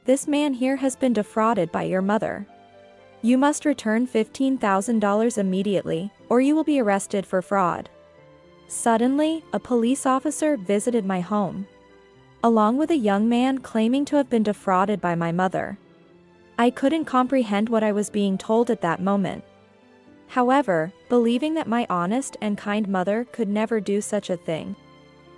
This man here has been defrauded by your mother. You must return $15,000 immediately, or you will be arrested for fraud." Suddenly, a police officer visited my home, along with a young man claiming to have been defrauded by my mother. I couldn't comprehend what I was being told at that moment. However, believing that my honest and kind mother could never do such a thing,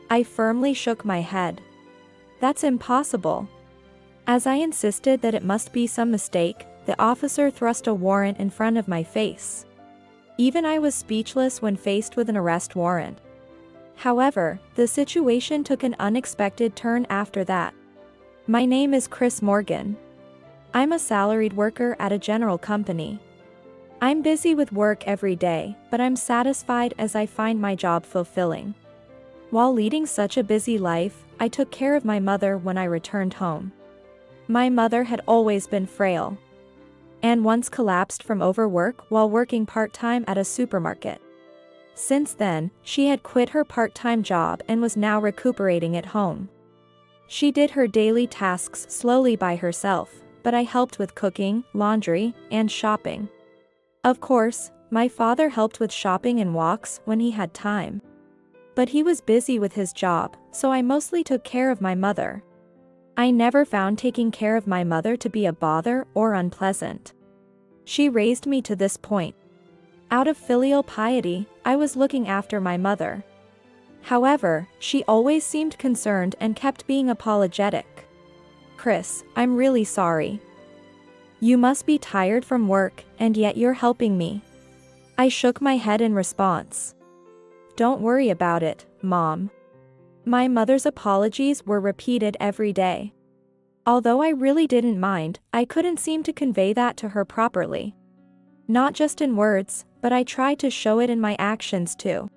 I firmly shook my head. "That's impossible." As I insisted that it must be some mistake, the officer thrust a warrant in front of my face. Even I was speechless when faced with an arrest warrant. However, the situation took an unexpected turn after that. "My name is Chris Morgan. I'm a salaried worker at a general company. I'm busy with work every day, but I'm satisfied as I find my job fulfilling. While leading such a busy life, I took care of my mother when I returned home. My mother had always been frail, and once collapsed from overwork while working part-time at a supermarket. Since then, she had quit her part-time job and was now recuperating at home. She did her daily tasks slowly by herself, but I helped with cooking, laundry, and shopping. Of course, my father helped with shopping and walks when he had time. But he was busy with his job, so I mostly took care of my mother. I never found taking care of my mother to be a bother or unpleasant. She raised me to this point. Out of filial piety, I was looking after my mother. However, she always seemed concerned and kept being apologetic. "Chris, I'm really sorry. You must be tired from work, and yet you're helping me." I shook my head in response. "Don't worry about it, Mom." My mother's apologies were repeated every day. Although I really didn't mind, I couldn't seem to convey that to her properly. Not just in words, but I tried to show it in my actions too.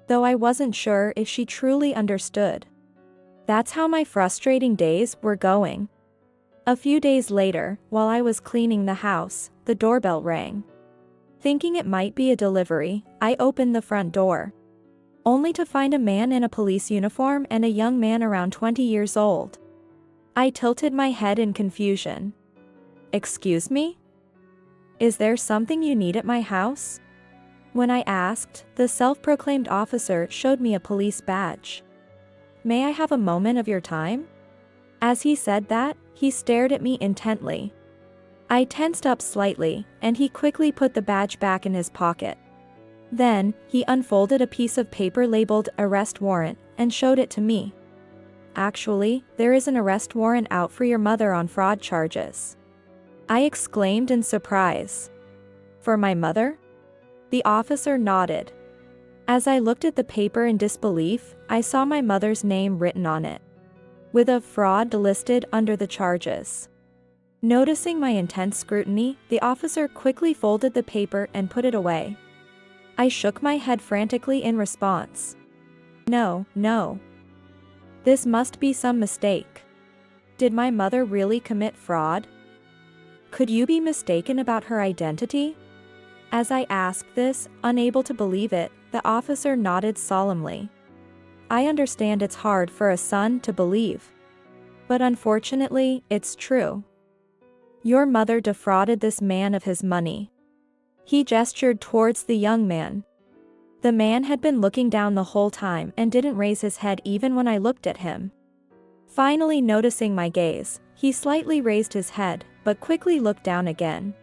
Though I wasn't sure if she truly understood. That's how my frustrating days were going. A few days later, while I was cleaning the house, the doorbell rang. Thinking it might be a delivery, I opened the front door, only to find a man in a police uniform and a young man around 20 years old. I tilted my head in confusion. "Excuse me? Is there something you need at my house?" When I asked, the self-proclaimed officer showed me a police badge. "May I have a moment of your time?" As he said that, he stared at me intently. I tensed up slightly, and he quickly put the badge back in his pocket. Then, he unfolded a piece of paper labeled "arrest warrant" and showed it to me. "Actually, there is an arrest warrant out for your mother on fraud charges," I exclaimed in surprise. "For my mother?" The officer nodded. As I looked at the paper in disbelief, I saw my mother's name written on it, with a fraud listed under the charges. Noticing my intense scrutiny, the officer quickly folded the paper and put it away. I shook my head frantically in response. No. This must be some mistake. Did my mother really commit fraud? Could you be mistaken about her identity? As I asked this, unable to believe it, the officer nodded solemnly. I understand it's hard for a son to believe. But unfortunately, it's true. Your mother defrauded this man of his money. He gestured towards the young man. The man had been looking down the whole time and didn't raise his head even when I looked at him. Finally noticing my gaze, he slightly raised his head, but quickly looked down again.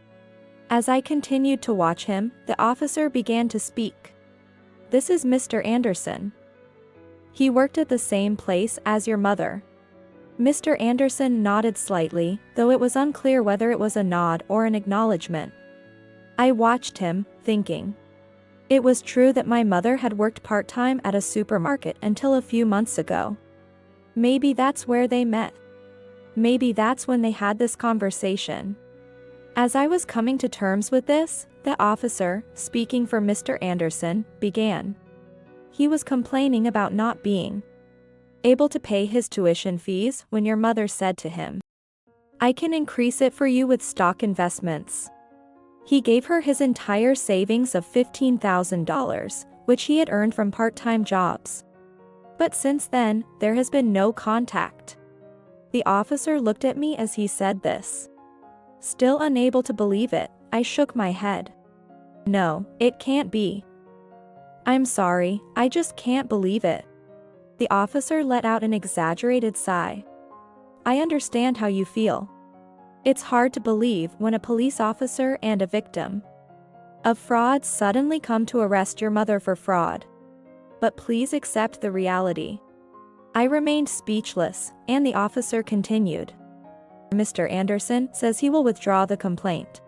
As I continued to watch him, the officer began to speak. "This is Mr. Anderson. He worked at the same place as your mother." Mr. Anderson nodded slightly, though it was unclear whether it was a nod or an acknowledgement. I watched him, thinking. It was true that my mother had worked part-time at a supermarket until a few months ago. Maybe that's where they met. Maybe that's when they had this conversation. As I was coming to terms with this, the officer, speaking for Mr. Anderson, began. He was complaining about not being able to pay his tuition fees when your mother said to him, "I can increase it for you with stock investments." He gave her his entire savings of $15,000, which he had earned from part-time jobs. But since then, there has been no contact. The officer looked at me as he said this. Still unable to believe it, I shook my head. No, it can't be. I'm sorry, I just can't believe it. The officer let out an exaggerated sigh. I understand how you feel. It's hard to believe when a police officer and a victim of fraud suddenly come to arrest your mother for fraud. But please accept the reality. I remained speechless, and the officer continued. Mr. Anderson says he will withdraw the complaint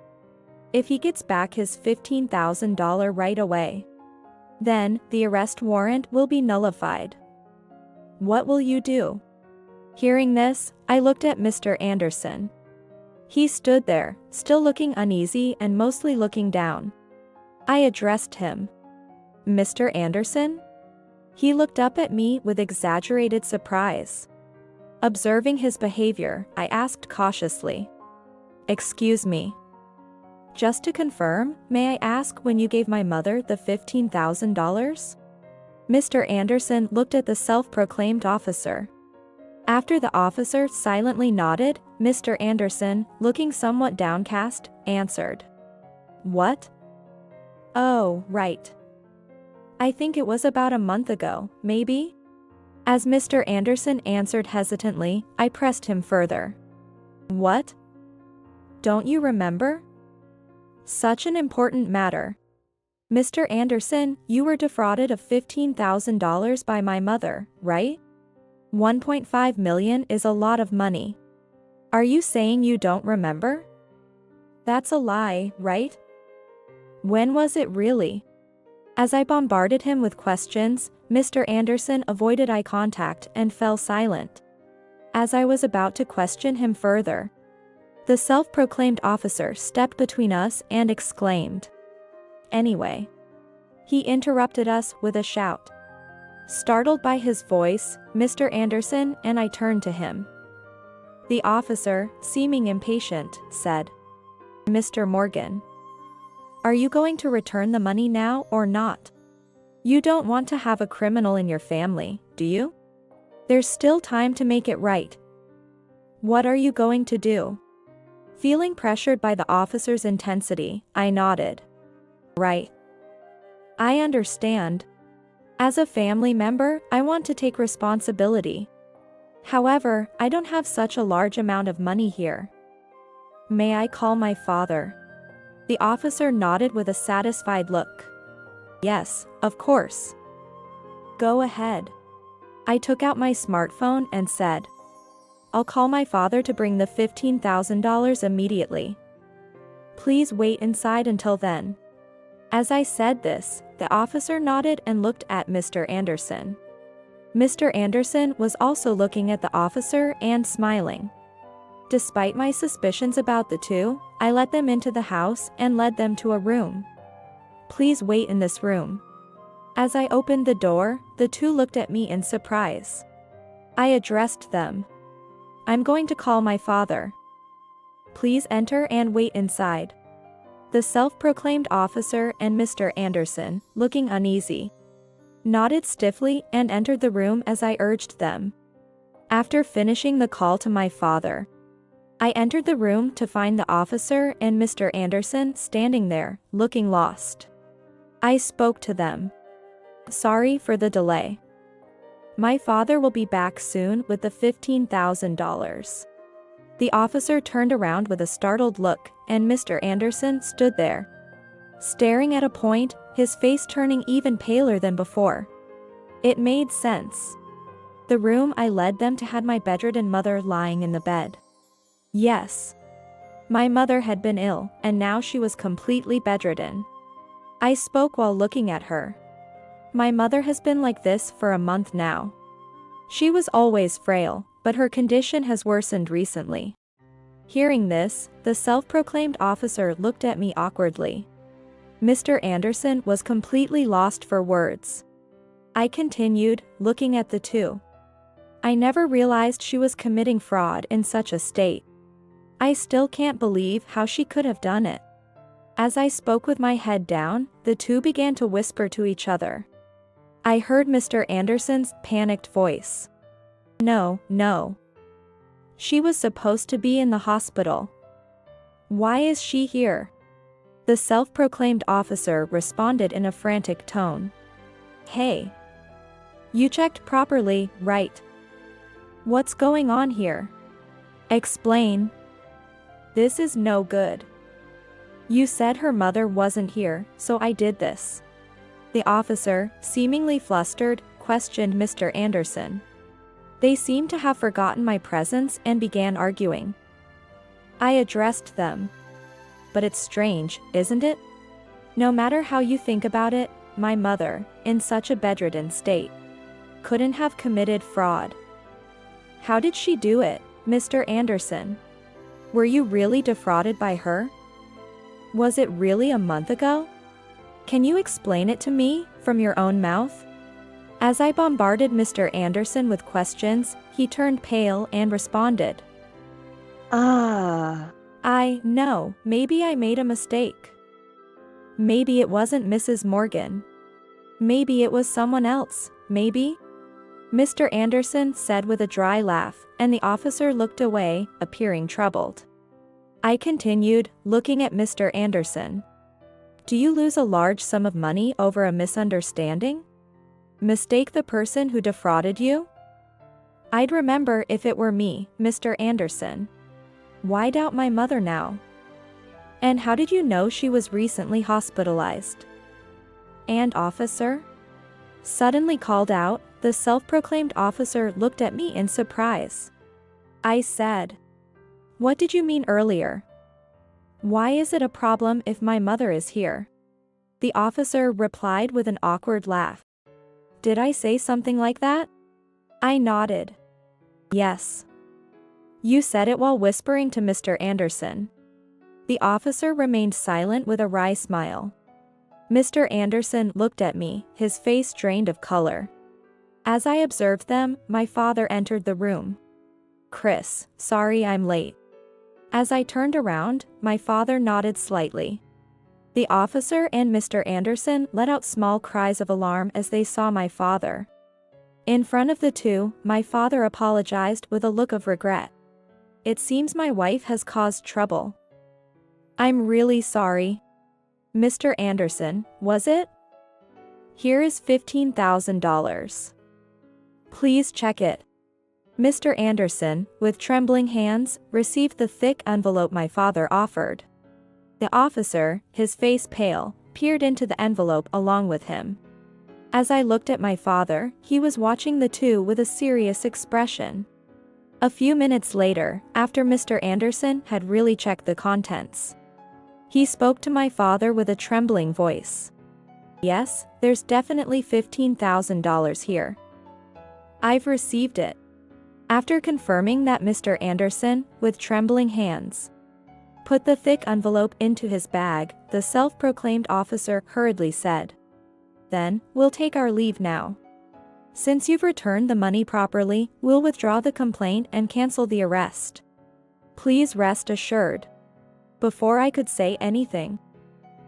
if he gets back his $15,000 right away. Then, the arrest warrant will be nullified. What will you do? Hearing this, I looked at Mr. Anderson. He stood there, still looking uneasy and mostly looking down. I addressed him. Mr. Anderson? He looked up at me with exaggerated surprise. Observing his behavior, I asked cautiously. Excuse me. Just to confirm, may I ask when you gave my mother the $15,000? Mr. Anderson looked at the self-proclaimed officer. After the officer silently nodded, Mr. Anderson, looking somewhat downcast, answered. What? Oh, right. I think it was about a month ago, maybe? As Mr. Anderson answered hesitantly, I pressed him further. What? Don't you remember? Such an important matter. Mr. Anderson, you were defrauded of $15,000 by my mother, right? $1.5 million is a lot of money. Are you saying you don't remember? That's a lie, right? When was it really? As I bombarded him with questions, Mr. Anderson avoided eye contact and fell silent. As I was about to question him further, the self-proclaimed officer stepped between us and exclaimed. Anyway. He interrupted us with a shout. Startled by his voice, Mr. Anderson and I turned to him. The officer, seeming impatient, said, Mr. Morgan. Are you going to return the money now or not? You don't want to have a criminal in your family, do you? There's still time to make it right. What are you going to do? Feeling pressured by the officer's intensity, I nodded. Right. I understand. As a family member, I want to take responsibility. However, I don't have such a large amount of money here. May I call my father? The officer nodded with a satisfied look. Yes, of course. Go ahead. I took out my smartphone and said, I'll call my father to bring the $15,000 immediately. Please wait inside until then. As I said this, the officer nodded and looked at Mr. Anderson. Mr. Anderson was also looking at the officer and smiling. Despite my suspicions about the two, I let them into the house and led them to a room. Please wait in this room. As I opened the door, the two looked at me in surprise. I addressed them. I'm going to call my father. Please enter and wait inside. The self-proclaimed officer and Mr. Anderson, looking uneasy, nodded stiffly and entered the room as I urged them. After finishing the call to my father, I entered the room to find the officer and Mr. Anderson standing there, looking lost. I spoke to them. Sorry for the delay. My father will be back soon with the $15,000. The officer turned around with a startled look, and Mr. Anderson stood there, staring at a point, his face turning even paler than before. It made sense. The room I led them to had my bedridden mother lying in the bed. Yes. My mother had been ill, and now she was completely bedridden. I spoke while looking at her. My mother has been like this for a month now. She was always frail, but her condition has worsened recently. Hearing this, the self-proclaimed officer looked at me awkwardly. Mr. Anderson was completely lost for words. I continued, looking at the two. I never realized she was committing fraud in such a state. I still can't believe how she could have done it. As I spoke with my head down, the two began to whisper to each other. I heard Mr. Anderson's panicked voice. No, no. She was supposed to be in the hospital. Why is she here? The self-proclaimed officer responded in a frantic tone. Hey. You checked properly, right? What's going on here? Explain. This is no good. You said her mother wasn't here, so I did this. The officer, seemingly flustered, questioned Mr. Anderson. They seemed to have forgotten my presence and began arguing. I addressed them. But it's strange, isn't it? No matter how you think about it, my mother, in such a bedridden state, couldn't have committed fraud. How did she do it, Mr. Anderson? Were you really defrauded by her? Was it really a month ago? Can you explain it to me, from your own mouth? As I bombarded Mr. Anderson with questions, he turned pale and responded. No, maybe I made a mistake. Maybe it wasn't Mrs. Morgan. Maybe it was someone else, maybe? Mr. Anderson said with a dry laugh, and the officer looked away, appearing troubled. I continued, looking at Mr. Anderson. Do you lose a large sum of money over a misunderstanding? Mistake the person who defrauded you? I'd remember if it were me, Mr. Anderson. Why doubt my mother now? And how did you know she was recently hospitalized? And officer? Suddenly called out, the self-proclaimed officer looked at me in surprise. I said, what did you mean earlier? Why is it a problem if my mother is here? The officer replied with an awkward laugh. Did I say something like that? I nodded. Yes. You said it while whispering to Mr. Anderson. The officer remained silent with a wry smile. Mr. Anderson looked at me, his face drained of color. As I observed them, my father entered the room. Chris, sorry I'm late. As I turned around, my father nodded slightly. The officer and Mr. Anderson let out small cries of alarm as they saw my father. In front of the two, my father apologized with a look of regret. It seems my wife has caused trouble. I'm really sorry. Mr. Anderson, was it? Here is $15,000. Please check it. Mr. Anderson, with trembling hands, received the thick envelope my father offered. The officer, his face pale, peered into the envelope along with him. As I looked at my father, he was watching the two with a serious expression. A few minutes later, after Mr. Anderson had really checked the contents, he spoke to my father with a trembling voice. Yes, there's definitely $15,000 here. I've received it. After confirming that, Mr. Anderson, with trembling hands, put the thick envelope into his bag, the self-proclaimed officer hurriedly said, Then, we'll take our leave now. Since you've returned the money properly, we'll withdraw the complaint and cancel the arrest. Please rest assured. Before I could say anything,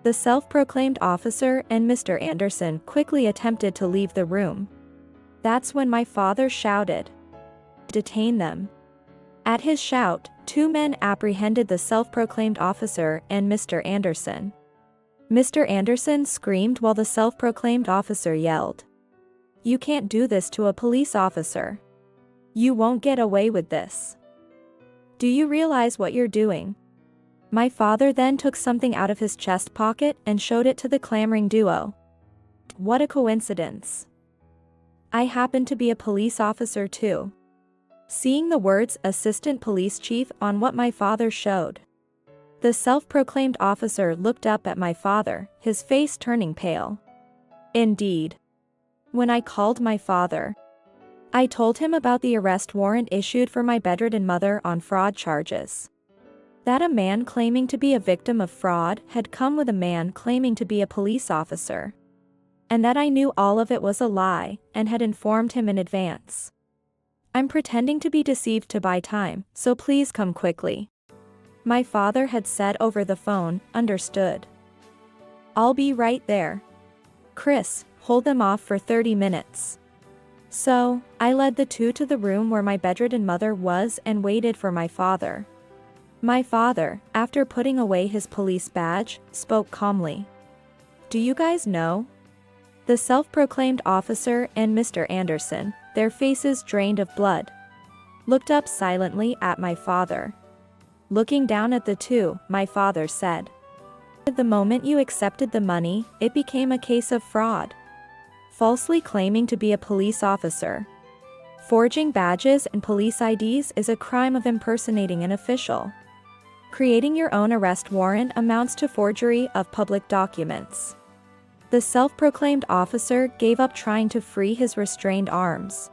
the self-proclaimed officer and Mr. Anderson quickly attempted to leave the room. That's when my father shouted, Detain them. At his shout, two men apprehended the self-proclaimed officer and Mr. Anderson. Mr. Anderson screamed while the self-proclaimed officer yelled, You can't do this to a police officer. You won't get away with this. Do you realize what you're doing? My father then took something out of his chest pocket and showed it to the clamoring duo. What a coincidence. I happen to be a police officer too. Seeing the words Assistant Police Chief on what my father showed, the self-proclaimed officer looked up at my father, his face turning pale. Indeed. When I called my father, I told him about the arrest warrant issued for my bedridden mother on fraud charges. That a man claiming to be a victim of fraud had come with a man claiming to be a police officer. And that I knew all of it was a lie, and had informed him in advance. I'm pretending to be deceived to buy time, so please come quickly. My father had said over the phone, understood. I'll be right there. Chris, hold them off for 30 minutes. So, I led the two to the room where my bedridden mother was and waited for my father. My father, after putting away his police badge, spoke calmly. "Do you guys know?" The self-proclaimed officer and Mr. Anderson, their faces drained of blood, looked up silently at my father. Looking down at the two, my father said, "The moment you accepted the money, it became a case of fraud. Falsely claiming to be a police officer. Forging badges and police IDs is a crime of impersonating an official. Creating your own arrest warrant amounts to forgery of public documents." The self-proclaimed officer gave up trying to free his restrained arms.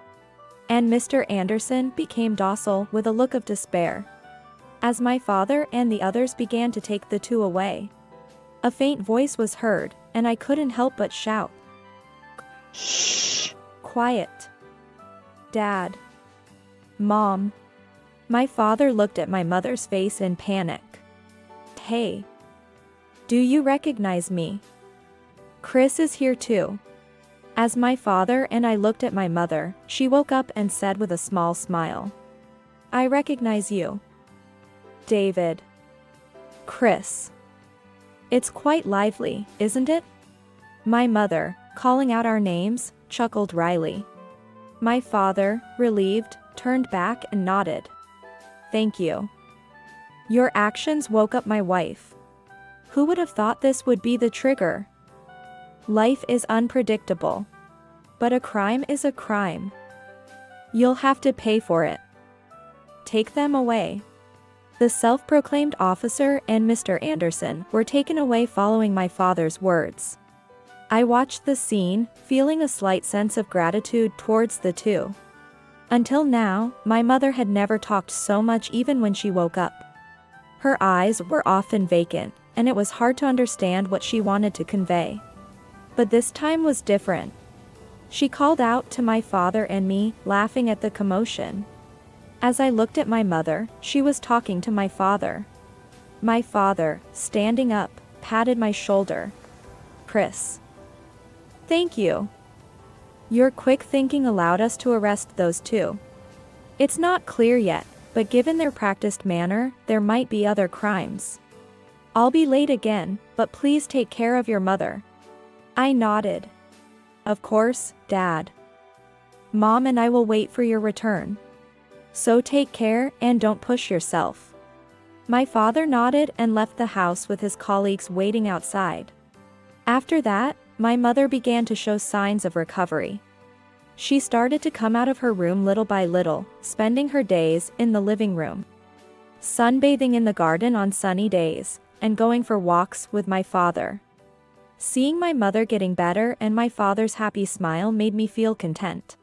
And Mr. Anderson became docile with a look of despair. As my father and the others began to take the two away, a faint voice was heard, and I couldn't help but shout, "Shh! Quiet! Dad! Mom!" My father looked at my mother's face in panic. "Hey! Do you recognize me? Chris is here too." As my father and I looked at my mother, she woke up and said with a small smile, "I recognize you. David. Chris. It's quite lively, isn't it?" My mother, calling out our names, chuckled wryly. My father, relieved, turned back and nodded. "Thank you. Your actions woke up my wife. Who would have thought this would be the trigger?" Life is unpredictable. But a crime is a crime. You'll have to pay for it. Take them away. The self-proclaimed officer and Mr. Anderson were taken away following my father's words. I watched the scene, feeling a slight sense of gratitude towards the two. Until now, my mother had never talked so much even when she woke up. Her eyes were often vacant, and it was hard to understand what she wanted to convey. But this time was different. She called out to my father and me, laughing at the commotion. As I looked at my mother, she was talking to my father. My father, standing up, patted my shoulder. "Chris. Thank you. Your quick thinking allowed us to arrest those two. It's not clear yet, but given their practiced manner, there might be other crimes. I'll be late again, but please take care of your mother." I nodded. "Of course, Dad. Mom and I will wait for your return. So take care and don't push yourself." My father nodded and left the house with his colleagues waiting outside. After that, my mother began to show signs of recovery. She started to come out of her room little by little, spending her days in the living room, sunbathing in the garden on sunny days, and going for walks with my father. Seeing my mother getting better and my father's happy smile made me feel content.